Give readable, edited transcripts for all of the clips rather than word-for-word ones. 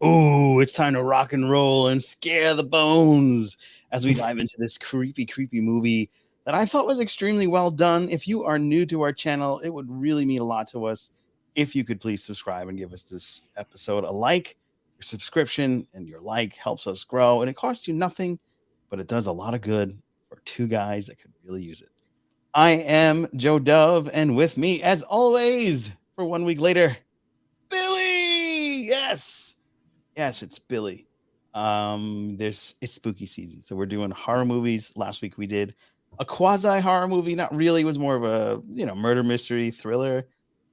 Oh, it's time to rock and roll and scare the bones as we dive into this creepy, creepy movie that I thought was extremely well done. If you are new to our channel, it would really mean a lot to us if you could please subscribe and give us this episode a like. Your subscription and your like helps us grow, and it costs you nothing, but it does a lot of good for two guys that could really use it. I am Joe Dove, and with me, as always, for 1 week later, Billy. Yes, it's Billy. It's spooky season, so we're doing horror movies. Last week we did a quasi horror movie, not really, it was more of a murder mystery thriller,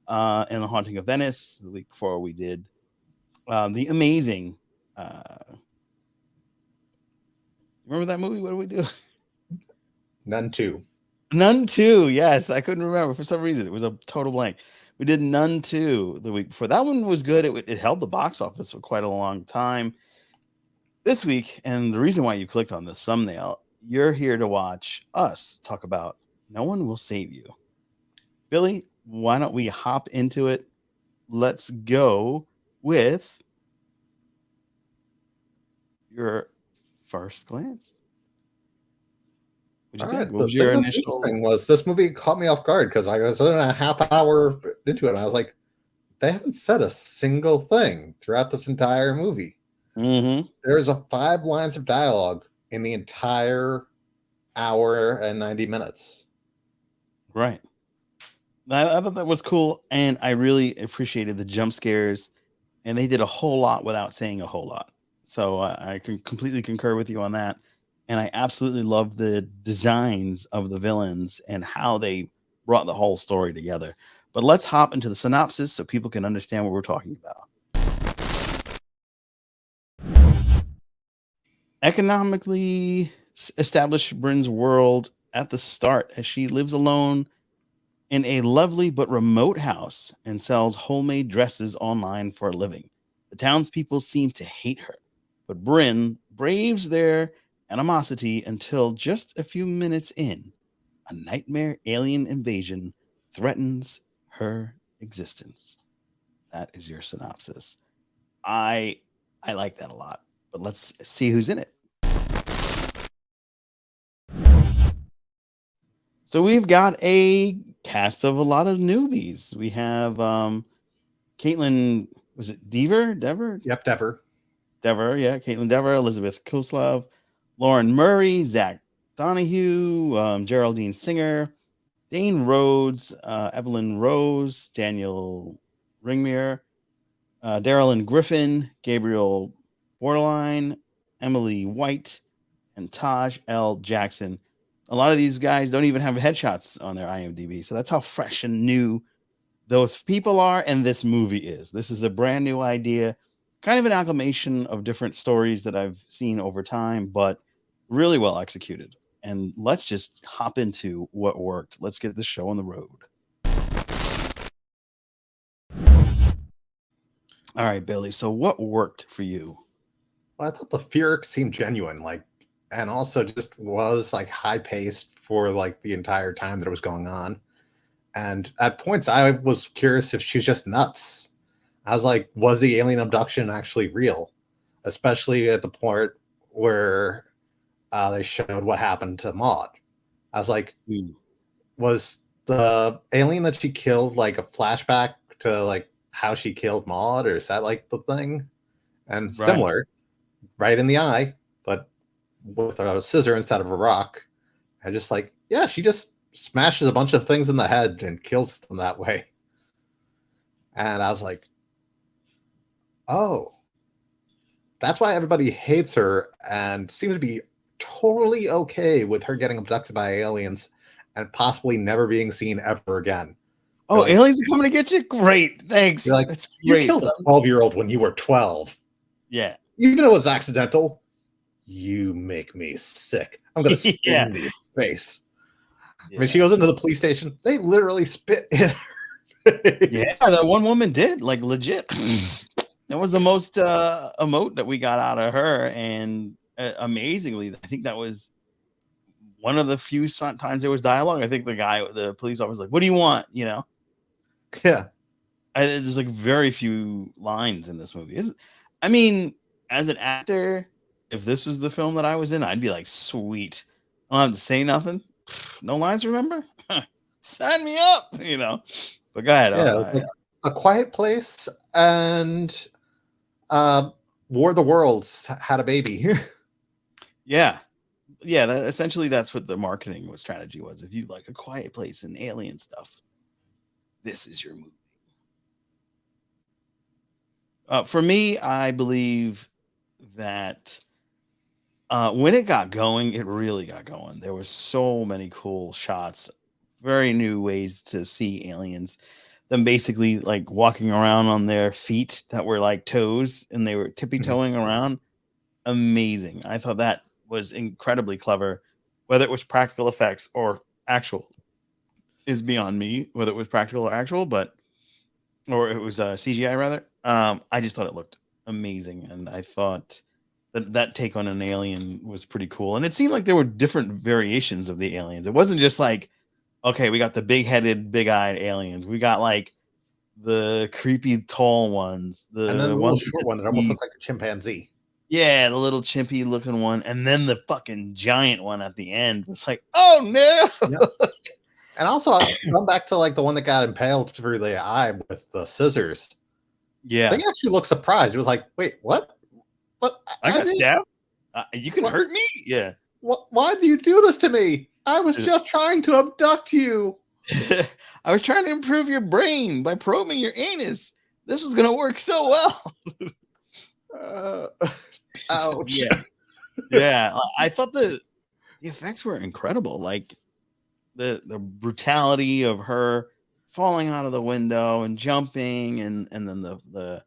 and The Haunting of Venice. The week before we did the amazing. Remember that movie? What did we do? None 2. Nun 2. Yes, I couldn't remember for some reason. It was a total blank. We did Nun 2 the week before. That one was good. It held the box office for quite a long time. This week, and the reason why you clicked on this thumbnail, you're here to watch us talk about No One Will Save You. Billy, why don't we hop into it? Let's go with your first glance. What'd you think? What The was your thing that's initial? interesting was this movie caught me off guard because I was in a half hour into it, and I was like, they haven't said a single thing throughout this entire movie. Mm-hmm. There's 5 lines of dialogue in the entire hour and 90 minutes. Right. I thought that was cool, and I really appreciated the jump scares, and they did a whole lot without saying a whole lot. So I can completely concur with you on that, and I absolutely love the designs of the villains and how they brought the whole story together. But let's hop into the synopsis so people can understand what we're talking about. Economically established Bryn's world at the start as she lives alone in a lovely but remote house and sells homemade dresses online for a living. The townspeople seem to hate her, but Bryn braves their animosity until just a few minutes in, a nightmare alien invasion threatens her existence. That is your synopsis. I I like that a lot, but let's see who's in it. So we've got a cast of a lot of newbies. We have Caitlin, was it Dever? Yep, Dever. Dever, yeah, Caitlin Dever, Elizabeth Koslov, Lauren Murray, Zach Donahue, Geraldine Singer, Dane Rhodes, Evelyn Rose, Daniel Ringmere, Darylyn Griffin, Gabriel Borderline, Emily White, and Taj L. Jackson. A lot of these guys don't even have headshots on their IMDb, so that's how fresh and new those people are, and this movie is. This is a brand new idea, kind of an amalgamation of different stories that I've seen over time, but really well executed. And let's just hop into what worked. Let's get the show on the road. All right, Billy. So what worked for you? Well, I thought the fear seemed genuine, and also just was high paced for the entire time that it was going on. And at points, I was curious if she was just nuts. I was like, was the alien abduction actually real? Especially at the point where they showed what happened to Maud. I was like, was the alien that she killed a flashback to how she killed Maud, or is that the thing? And similar, right in the eye, but with a scissor instead of a rock. I just yeah, she just smashes a bunch of things in the head and kills them that way. And I was like, oh, that's why everybody hates her and seems to be totally okay with her getting abducted by aliens and possibly never being seen ever again. Oh, aliens are coming to get you? Great. Thanks. That's great. You killed a 12-year-old when you were 12. Yeah. Even though it was accidental, you make me sick. I'm going to spit into your face. Yeah. I mean, she goes into the police station. They literally spit in her face. Yeah, that one woman did, legit. That was the most emote that we got out of her. And amazingly, I think that was one of the few times there was dialogue. I think the police officer was like, what do you want? Yeah. There's very few lines in this movie. I mean, as an actor, if this was the film that I was in, I'd be like, sweet. I don't have to say nothing. No lines, remember? Sign me up, you know. But go ahead. Yeah, it was like A Quiet Place and uh, War of the Worlds had a baby. Yeah. Yeah, essentially that's what the marketing was strategy was. If you like A Quiet Place and alien stuff, this is your movie. For me, I believe that when it got going, it really got going. There was so many cool shots, very new ways to see aliens. Them basically like walking around on their feet that were like toes, and they were tippy Mhm. toeing around. Amazing. I thought that was incredibly clever. Whether it was practical effects or actual is beyond me. Whether it was practical or actual, but or it was CGI rather. I just thought it looked amazing, and I thought that take on an alien was pretty cool. And it seemed like there were different variations of the aliens. It wasn't just like, okay, we got the big-headed, big-eyed aliens. We got like the creepy tall ones, And then the the little ones with short the one that almost teeth. looked like a chimpanzee. Yeah, the little chimpy looking one, and then the fucking giant one at the end was like, oh Yeah. no. And also, going back to like the one that got impaled through the eye with the scissors, they Yeah, actually looked surprised. It was like, wait, what? What? I I got didn't. stabbed. You can What? hurt me. Yeah. What? Why do you do this to me? I was just trying to abduct you. I was trying to improve your brain by probing your anus. This was gonna work so well. Uh, So, ouch. yeah, yeah. I thought the effects were incredible. Like the brutality of her falling out of the window and jumping, and then the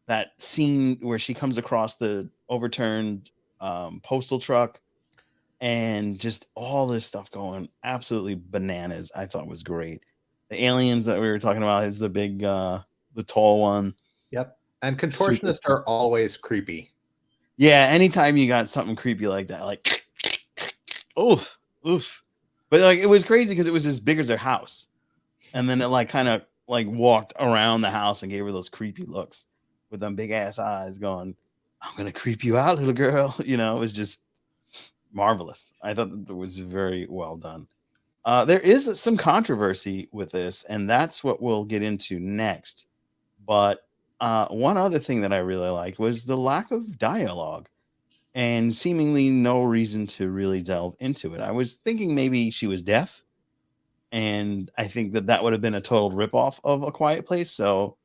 that scene where she comes across the overturned postal truck and just all this stuff going absolutely bananas. I thought was great. The aliens that we were talking about is the tall one. Yep. And Super contortionists cool. are always creepy. Yeah, anytime you got something creepy like that, like oof, oof. But like it was crazy because it was as big as their house. And then it like kind of like walked around the house and gave her those creepy looks with them big ass eyes going, I'm gonna creep you out, little girl. You know, it was just marvelous. I thought that was very well done. There is some controversy with this, and that's what we'll get into next. But one other thing that I really liked was the lack of dialogue and seemingly no reason to really delve into it. I was thinking maybe she was deaf, and I think that that would have been a total ripoff of A Quiet Place. So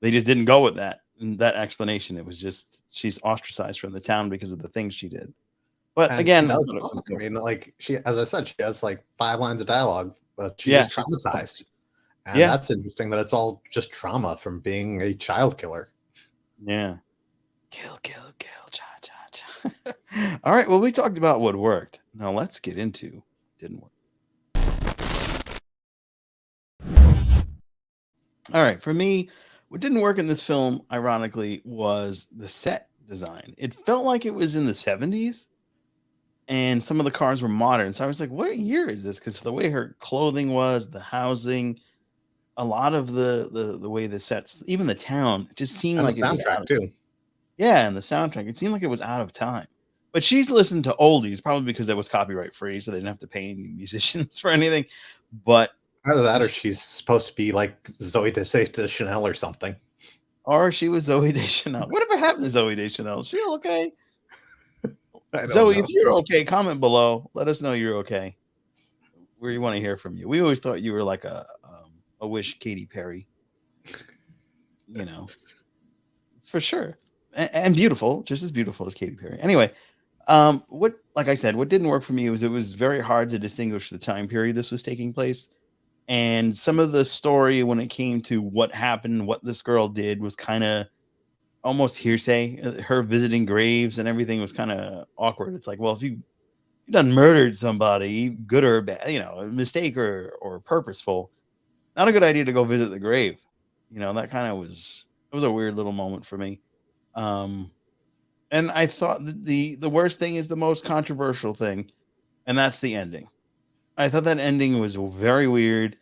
they just didn't go with that explanation. It was just she's ostracized from the town because of the things she did. But And she again, I does thought it was talk. I cool. mean, like she, as I said, she has like 5 lines of dialogue, but she's Yeah, just she's just talking. traumatized. And Yeah, that's interesting that it's all just trauma from being a child killer. yeah. Kill, kill, kill, cha, cha, cha. All right. Well, we talked about what worked. Now let's get into didn't work. All right. For me, what didn't work in this film, ironically, was the set design. It felt like it was in the 70s and some of the cars were modern. So I was like, what year is this? Because the way her clothing was, the housing, a lot of the way the sets, even the town, it just seemed And the like it was soundtrack out. too. Yeah, and the soundtrack, it seemed like it was out of time. But she's listened to oldies, probably because that was copyright free, so they didn't have to pay any musicians for anything. But Either that or she's supposed to be like Zoe Deschanel or something. or she was Zoe Deschanel. Whatever happened to Zoe Deschanel? Is she okay? I don't Zoe, know. if you're okay, comment below. Let us know you're okay. We want to hear from you. We always thought you were like a wish Katy Perry, you know, for sure. And beautiful, just as beautiful as Katy Perry. Anyway, what like I said, what didn't work for me was it was very hard to distinguish the time period this was taking place. And some of the story when it came to what happened, what this girl did was kind of almost hearsay. Her visiting graves and everything was kind of awkward. It's like, well, if you done murdered somebody, good or bad, you know, a mistake or purposeful, not a good idea to go visit the grave. You know, that kind of was it was a weird little moment for me. Um, and I thought that the worst thing is the most controversial thing, and that's the ending. I thought that ending was very weird.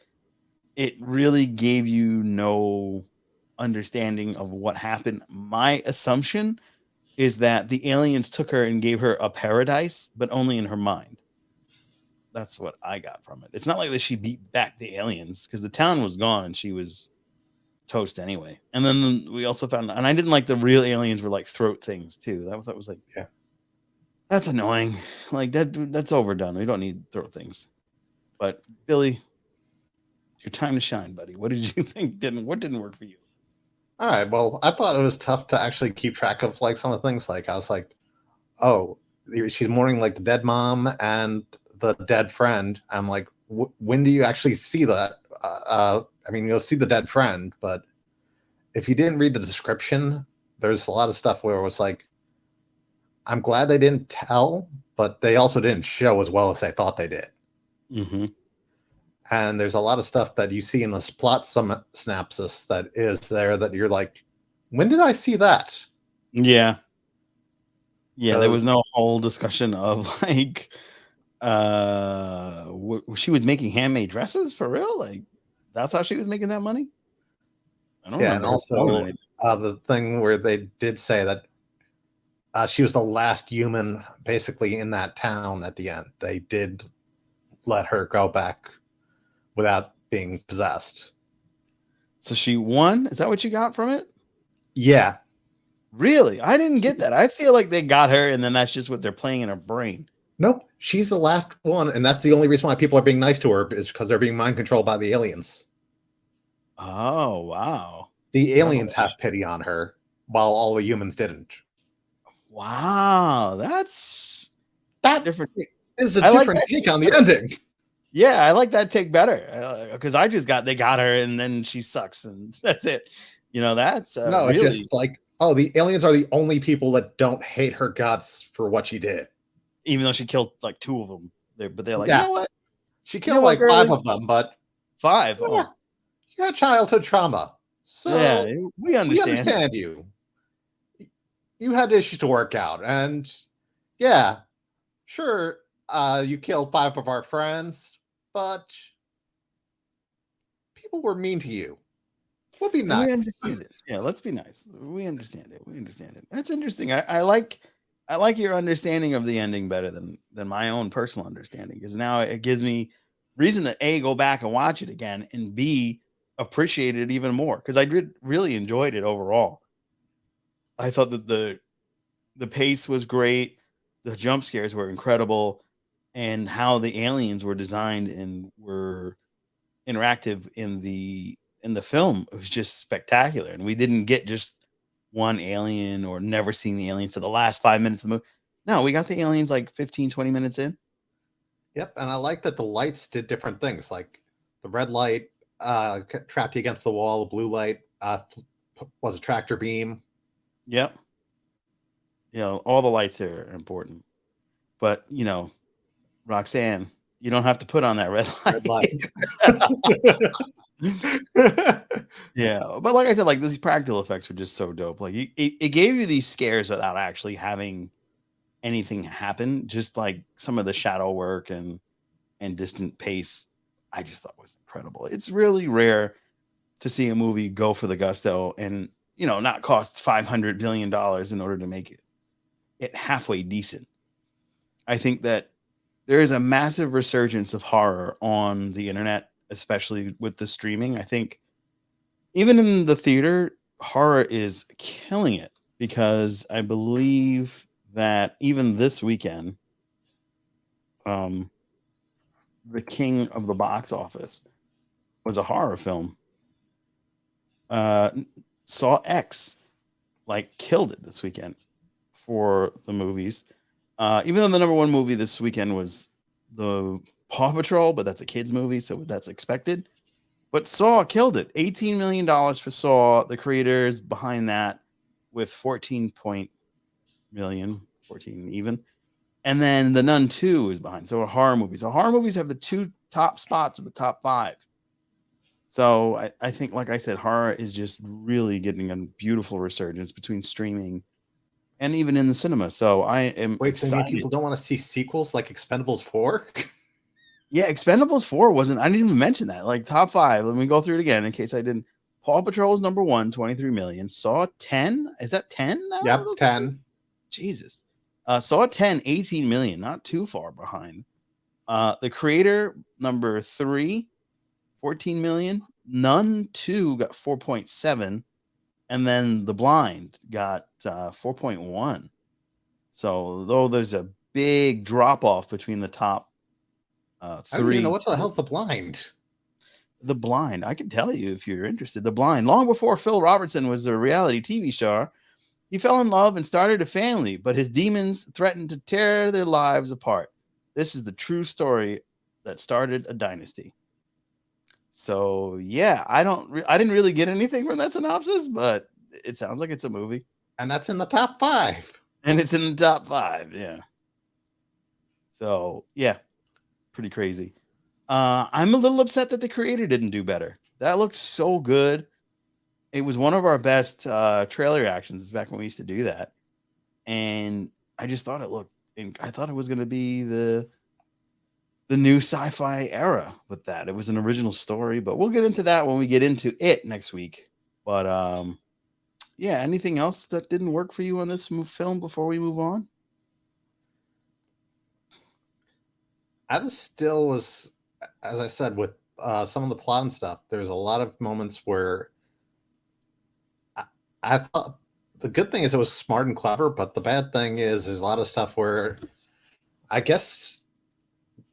It really gave you no understanding of what happened. My assumption is that the aliens took her and gave her a paradise, but only in her mind. That's what I got from it. It's not like that she beat back the aliens because the town was gone and she was toast anyway. And then we also found, and I didn't like the real aliens were like throat things too. That was like, Yeah. that's annoying. Like that's overdone. We don't need throat things. But Billy, your time to shine, buddy. What did you think what didn't work for you? All right. Well, I thought it was tough to actually keep track of like some of the things. Like I was like, oh, she's mourning like the dead mom and the dead friend. I'm like, when do you actually see that? I mean, you'll see the dead friend, but if you didn't read the description, there's a lot of stuff where it was like, I'm glad they didn't tell, but they also didn't show as well as they thought they did. Mm-hmm. And there's a lot of stuff that you see in this plot synopsis that is there that you're like, when did I see that? Yeah. Yeah, there was no whole discussion of like she was making handmade dresses for real? Like that's how she was making that money? I don't remember. And also the thing where they did say that she was the last human basically in that town at the end. They did let her go back without being possessed. So she won? Is that what you got from it? Yeah. Really? I didn't get that. I feel like they got her and then that's just what they're playing in her brain. Nope. She's the last one, and that's the only reason why people are being nice to her is because they're being mind controlled by the aliens. Oh, wow. The aliens have pity on her, while all the humans didn't. Wow. That's different. Is a different take on the ending. Yeah, I like that take better because I just they got her and then she sucks and that's it. You know, that's no, really... it's just like, oh, the aliens are the only people that don't hate her guts for what she did. Even though she killed like 2 of them. But they're like, yeah. You know what? She killed like 5 of them, but 5. Yeah, oh. You had childhood trauma. So yeah, we understand you. You had issues to work out. And yeah, sure, you killed 5 of our friends, but people were mean to you. We'll be nice. We understand it. Yeah, let's be nice. We understand it. That's interesting. I like your understanding of the ending better than my own personal understanding, because now it gives me reason to A, go back and watch it again, and B, appreciate it even more because I really enjoyed it overall. I thought that the pace was great, the jump scares were incredible, and how the aliens were designed and were interactive in the film, it was just spectacular. And we didn't get just one alien or never seeing the aliens to the last 5 minutes of the movie. No, we got the aliens like 15-20 minutes in. Yep. And I like that the lights did different things, like the red light trapped you against the wall, the blue light was a tractor beam. Yep. You know, all the lights are important, but you know, Roxanne, you don't have to put on that red light. Yeah, but like I said, like these practical effects were just so dope. Like it gave you these scares without actually having anything happen. Just like some of the shadow work and distant pace, I just thought was incredible. It's really rare to see a movie go for the gusto and not cost $500 billion in order to make it halfway decent. I think that there is a massive resurgence of horror on the internet, especially with the streaming. I think even in the theater, horror is killing it because I believe that even this weekend, the king of the box office was a horror film. Saw X killed it this weekend for the movies. Even though the number one movie this weekend was the Paw Patrol, but that's a kid's movie, so that's expected. But Saw killed it. $18 million for Saw. The creators behind that with 14 million, 14 even. And then The Nun 2 is behind. So horror movies. So horror movies have the 2 top spots of the top 5. So I think, like I said, horror is just really getting a beautiful resurgence between streaming and even in the cinema. So I am excited. So people don't want to see sequels like Expendables 4? Yeah, Expendables 4 wasn't. I didn't even mention that. Like top 5. Let me go through it again in case I didn't. Paw Patrol is number 1, 23 million. Saw 10, is that 10 now? Yep, 10. Jesus. Saw 10, 18 million, not too far behind. The Creator, number 3, 14 million. Nun 2 got 4.7. And then The Blind got 4.1. So, though there's a big drop off between the top I don't three. even know what the hell's The Blind. The Blind, I can tell you if you're interested. The Blind, long before Phil Robertson was a reality TV star, he fell in love and started a family, but his demons threatened to tear their lives apart. This is the true story that started a dynasty. So yeah, I didn't really get anything from that synopsis, but it sounds like it's a movie, And that's in the top 5. and it's in the top 5. Yeah. So yeah, pretty crazy. I'm a little upset that The Creator didn't do better. That looks so good. It was one of our best trailer reactions back when we used to do that, and I just thought it looked. I thought it was going to be the new sci-fi era with that. It was an original story, but we'll get into that when we get into it next week. But yeah, anything else that didn't work for you on this film before we move on? I just still was, as I said, with some of the plot and stuff, there's a lot of moments where I thought the good thing is it was smart and clever, but the bad thing is there's a lot of stuff where I guess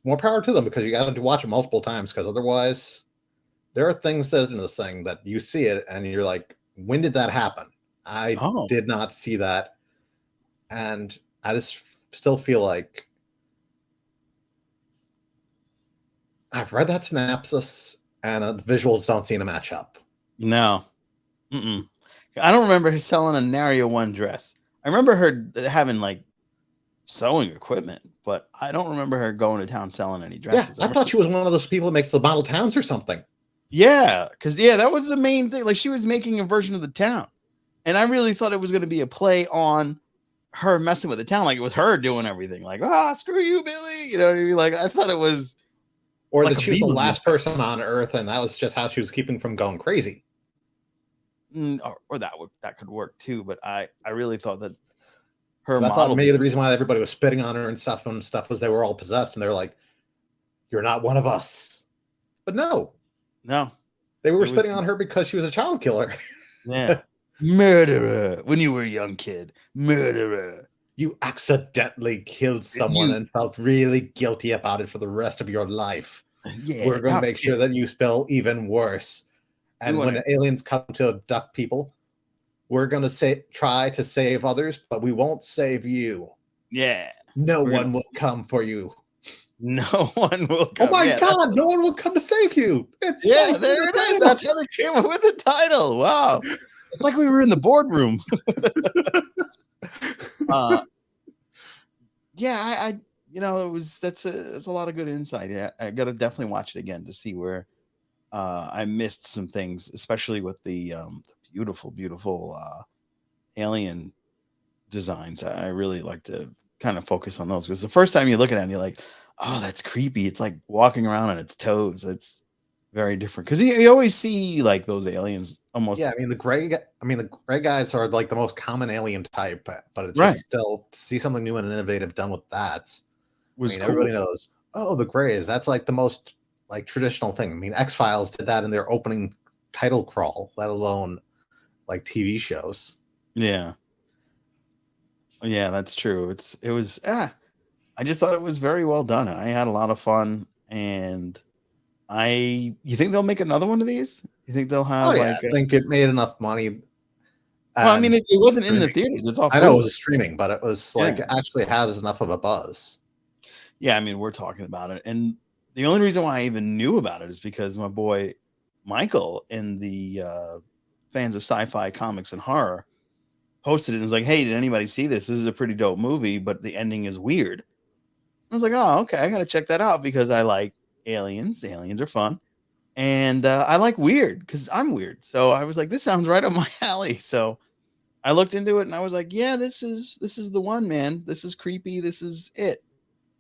more power to them because you got to watch it multiple times because otherwise there are things that in this thing that you see it and you're like, when did that happen? I did not see that. And I just still feel like I've read that synopsis and the visuals don't seem to match up. No. Mm-mm. I don't remember her selling a Naria 1 dress. I remember her having like sewing equipment, but I don't remember her going to town selling any dresses. Yeah, I thought she was one of those people that makes the model towns or something. Yeah, because that was the main thing. Like she was making a version of the town, and I really thought it was going to be a play on her messing with the town, like it was her doing everything. Like, screw you, Billy. You know what I mean? Like I thought it was, or like that she was the last person on Earth, and that was just how she was keeping from going crazy. Or that could work too. But I really thought that her model. I thought maybe the reason why everybody was spitting on her and stuff was they were all possessed, and they were like, "You're not one of us." But no, they were spitting on her because she was a child killer. Yeah, murderer. When you were a young kid, murderer. You accidentally killed someone and felt really guilty about it for the rest of your life. Yeah, we're going to make sure that you spell even worse. And when aliens come to abduct people, we're going to try to save others, but we won't save you. Yeah. No one will come for you. No one will come. Oh my God, no one will come to save you. There it is. That's how they came up with the title. Wow. It's like we were in the boardroom. Yeah, it's a lot of good insight. Yeah, I got to definitely watch it again to see where I missed some things, especially with the beautiful alien designs. I really like to kind of focus on those because the first time you look at it and you're like, oh, that's creepy. It's like walking around on its toes. It's very different because you always see like those aliens almost. Yeah, the gray guys are like the most common alien type, but it's just still to see something new and innovative done with that. Cool. Everybody knows. Oh, the grays. That's like the most like traditional thing. X-Files did that in their opening title crawl, let alone like TV shows. Yeah. Yeah, that's true. I just thought it was very well done. I had a lot of fun, and you think they'll make another one of these? You think they'll have I think it made enough money. Well, it wasn't in the theaters. It's off. I know it was streaming, but it was like actually has enough of a buzz. Yeah, we're talking about it, and the only reason why I even knew about it is because my boy Michael in the fans of sci-fi comics and horror posted it and was like, hey, did anybody see this? This is a pretty dope movie, but the ending is weird. I was like, oh, okay, I gotta check that out because I like aliens. Aliens are fun, and I like weird because I'm weird. So I was like, this sounds right up my alley. So I looked into it and I was like, yeah, this is the one, man. This is creepy. This is it.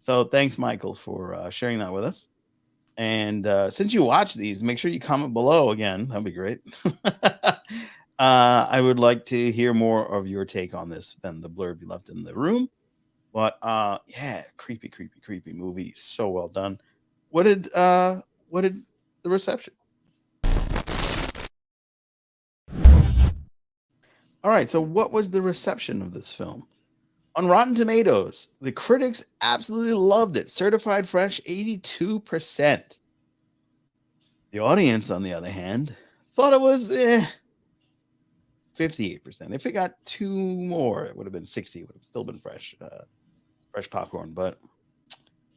So thanks, Michael, for sharing that with us. And since you watch these, make sure you comment below again. That'd be great. I would like to hear more of your take on this than the blurb you left in the room. But yeah, creepy, creepy, creepy movie. So well done. What did the reception? All right, so what was the reception of this film? On Rotten Tomatoes, the critics absolutely loved it. Certified fresh, 82%. The audience, on the other hand, thought it was 58%. If it got two more, it would have been 60. It would have still been fresh popcorn, but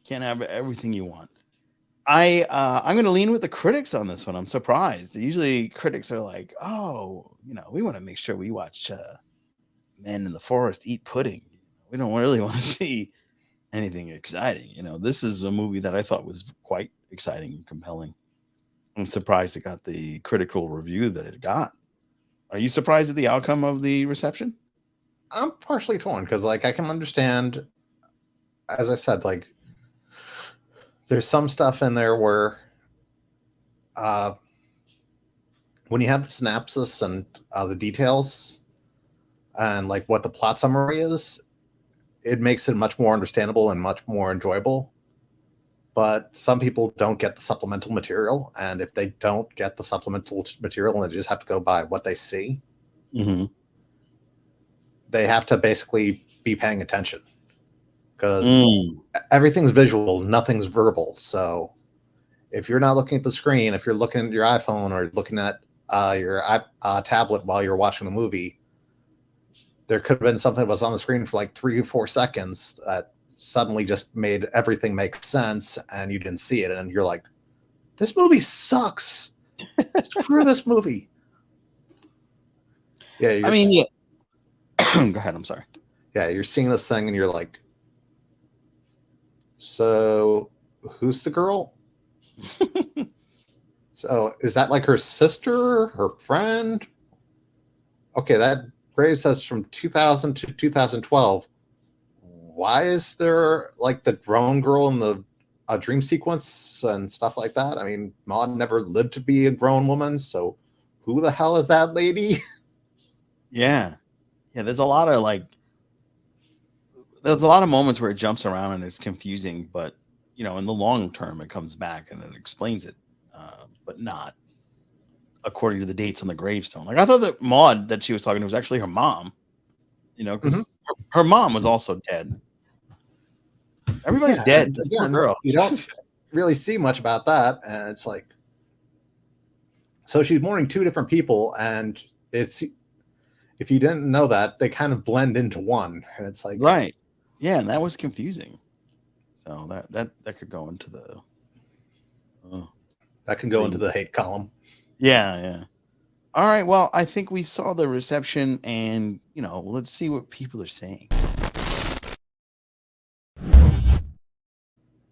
can't have everything you want. I'm going to lean with the critics on this one. I'm surprised. Usually critics are like, "Oh, we want to make sure we watch men in the forest eat pudding. We don't really want to see anything exciting." This is a movie that I thought was quite exciting and compelling. I'm surprised it got the critical review that it got. Are you surprised at the outcome of the reception? I'm partially torn because, like, I can understand, as I said, like, there's some stuff in there where, uh, when you have the synopsis and the details and like what the plot summary is, it makes it much more understandable and much more enjoyable. But some people don't get the supplemental material, and if they don't get the supplemental material and they just have to go by what they see, Mm-hmm. they have to basically be paying attention because Mm. everything's visual, nothing's verbal. So if you're not looking at the screen, if you're looking at your iPhone or looking at your tablet while you're watching the movie, there could have been something that was on the screen for like 3 or 4 seconds that suddenly just made everything make sense, and you didn't see it, and you're like, "This movie sucks. Screw this movie." Yeah, I mean, yeah. Go ahead. I'm sorry. yeah, you're seeing this thing, and you're like, "So, who's the girl? So, is that like her sister, her friend? Okay, that grave says from 2000 to 2012. Why is there like the grown girl in the dream sequence and stuff like that? I mean, Maud never lived to be a grown woman, so who the hell is that lady?" Yeah, yeah. There's a lot of moments where it jumps around and it's confusing, but in the long term, it comes back and it explains it, but not according to the dates on the gravestone. Like I thought that Maud that she was talking to was actually her mom. Mhm. Because her mom was also dead. Everybody's Yeah, dead. and This poor again, girl. you don't really see much about that, and it's like, so she's mourning two different people, and it's, if you didn't know that, they kind of blend into one, and it's like, Right. Yeah, and that was confusing. So that could go into uh, that can go into the the hate column. yeah, yeah. All right. Well, I think we saw the reception, and let's see what people are saying.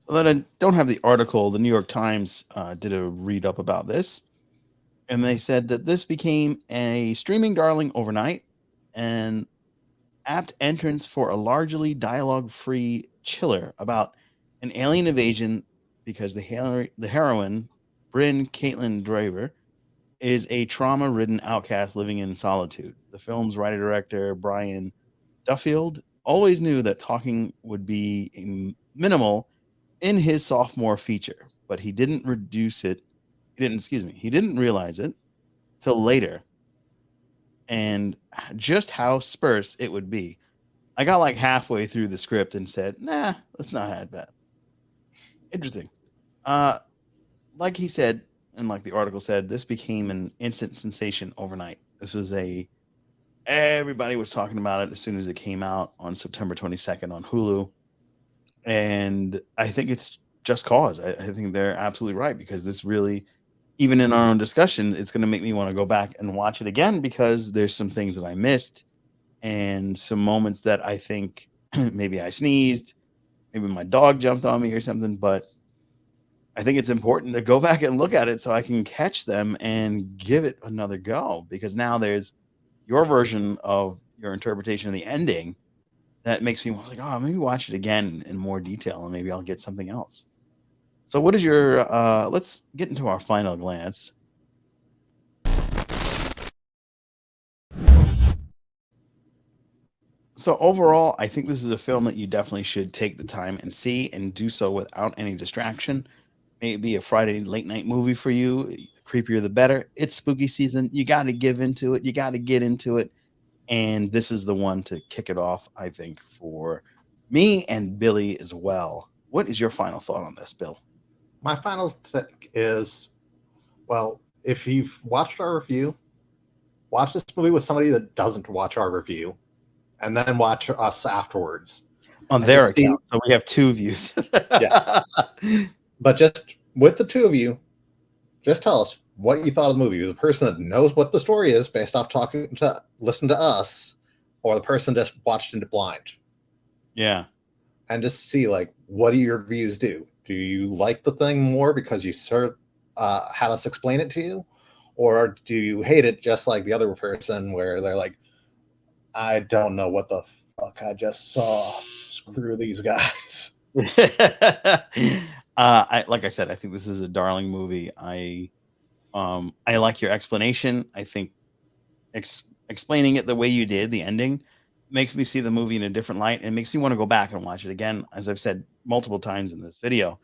So that I don't have the article, the New York Times did a read up about this, and they said that this became a streaming darling overnight, and apt entrance for a largely dialogue-free chiller about an alien invasion because the heroine, Bryn Caitlin Driver, is a trauma-ridden outcast living in solitude. The film's writer-director, Brian Duffield, always knew that talking would be minimal in his sophomore feature, but he didn't realize it till later and just how sparse it would be. I got like halfway through the script and said, "Nah, let's not have that." Interesting. Uh, like he said, and like the article said, this became an instant sensation overnight. This was everybody was talking about it as soon as it came out on September 22nd on Hulu, and I think it's just cause. I think they're absolutely right because this really, even in our own discussion, it's going to make me want to go back and watch it again because there's some things that I missed and some moments that I think maybe I sneezed, maybe my dog jumped on me or something, but I think it's important to go back and look at it so I can catch them and give it another go because now there's your version of your interpretation of the ending that makes me like, oh, maybe watch it again in more detail and maybe I'll get something else. So what is your let's get into our final glance. So overall, I think this is a film that you definitely should take the time and see, and do so without any distraction. Maybe a Friday late night movie for you. The creepier the better. It's spooky season. You got to give into it. You got to get into it. And this is the one to kick it off, I think, for me and Billy as well. What is your final thought on this, Bill? My final take is, well, if you've watched our review, watch this movie with somebody that doesn't watch our review, and then watch us afterwards. On And their just see, account. So we have two views. yeah. But just with the two of you, just tell us what you thought of the movie. The person that knows what the story is based off listen to us, or the person just watched into blind. Yeah. And just see, like, what do your reviews do? Do you like the thing more because you had us explain it to you? Or do you hate it just like the other person where they're like, I don't know what the fuck I just saw. Screw these guys. Like I said, I think this is a darling movie. I like your explanation. I think explaining it the way you did, the ending, makes me see the movie in a different light and makes me want to go back and watch it again. As I've said multiple times in this video,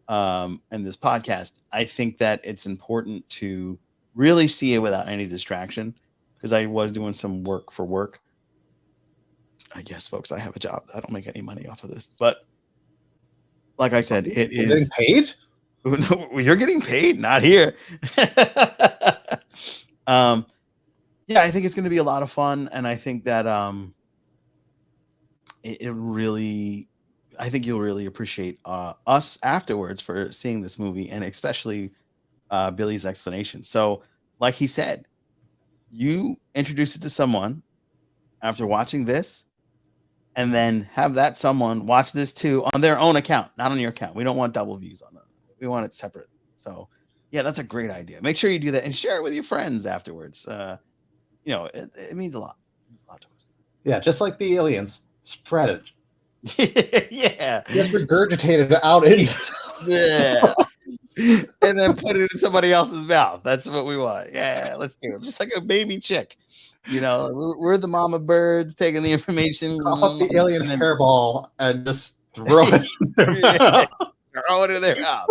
and this podcast, I think that it's important to really see it without any distraction, because I was doing some work for work. I guess, folks, I have a job. I don't make any money off of this, but like I said, it You're getting is. paid? No, you're getting paid, not here. um, yeah, I think it's going to be a lot of fun, and I think that it really, I think you'll really appreciate us afterwards for seeing this movie, and especially Billy's explanation. So, like he said, you introduce it to someone after watching this, and then have that someone watch this too on their own account, not on your account. We don't want double views on it. We want it separate. So, yeah, that's a great idea. Make sure you do that and share it with your friends afterwards. It means a lot. It means a lot to us. Yeah, just like the aliens. Spread it. Yeah. Just regurgitate it out in. Yeah. And then put it in somebody else's mouth. That's what we want. Yeah, let's do it. Just like a baby chick. We're the mama birds taking the information. Cough up the alien then, hairball and just throw it in their mouth. Throw it in their mouth.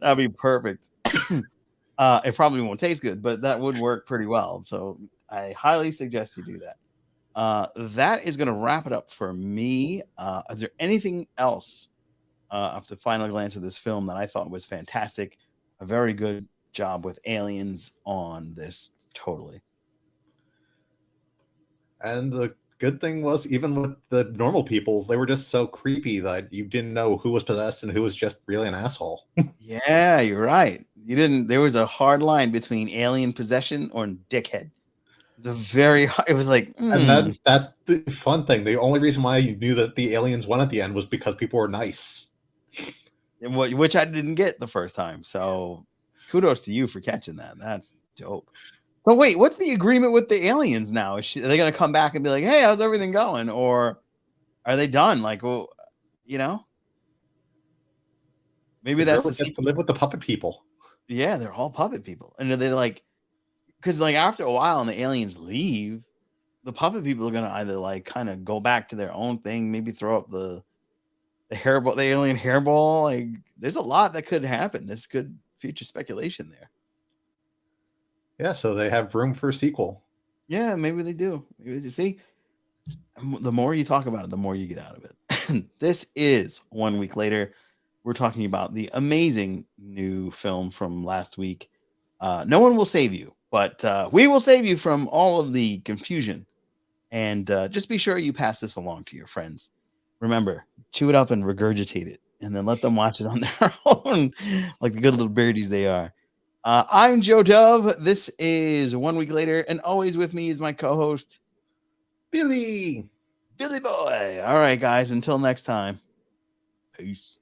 That'd be perfect. It probably won't taste good, but that would work pretty well. So I highly suggest you do that. That is going to wrap it up for me. Is there anything else after the final glance of this film that I thought was fantastic? A very good job with aliens on this, totally. And the good thing was, even with the normal people, they were just so creepy that you didn't know who was possessed and who was just really an asshole. Yeah, you're right. There was a hard line between alien possession or dickhead. It was like, And that's the fun thing. The only reason why you knew that the aliens won at the end was because people were nice. Which I didn't get the first time. So kudos to you for catching that. That's dope. But wait, what's the agreement with the aliens now? Are they going to come back and be like, hey, how's everything going? Or are they done? Like, well, maybe that's the to live with the puppet people. Yeah, they're all puppet people. And they're like, because like after a while and the aliens leave, the puppet people are going to either like kind of go back to their own thing, maybe throw up the hairball, the alien hairball. Like, there's a lot that could happen. There's good future speculation there. Yeah, so they have room for a sequel. Yeah, maybe they do. Maybe they see. The more you talk about it, the more you get out of it. This is 1 week later. We're talking about the amazing new film from last week. No One Will Save You, but we will save you from all of the confusion. And just be sure you pass this along to your friends. Remember, chew it up and regurgitate it, and then let them watch it on their own, like the good little birdies they are. I'm Joe Dove. This is 1 week later, and always with me is my co-host, Billy Boy. All right, guys. Until next time. Peace.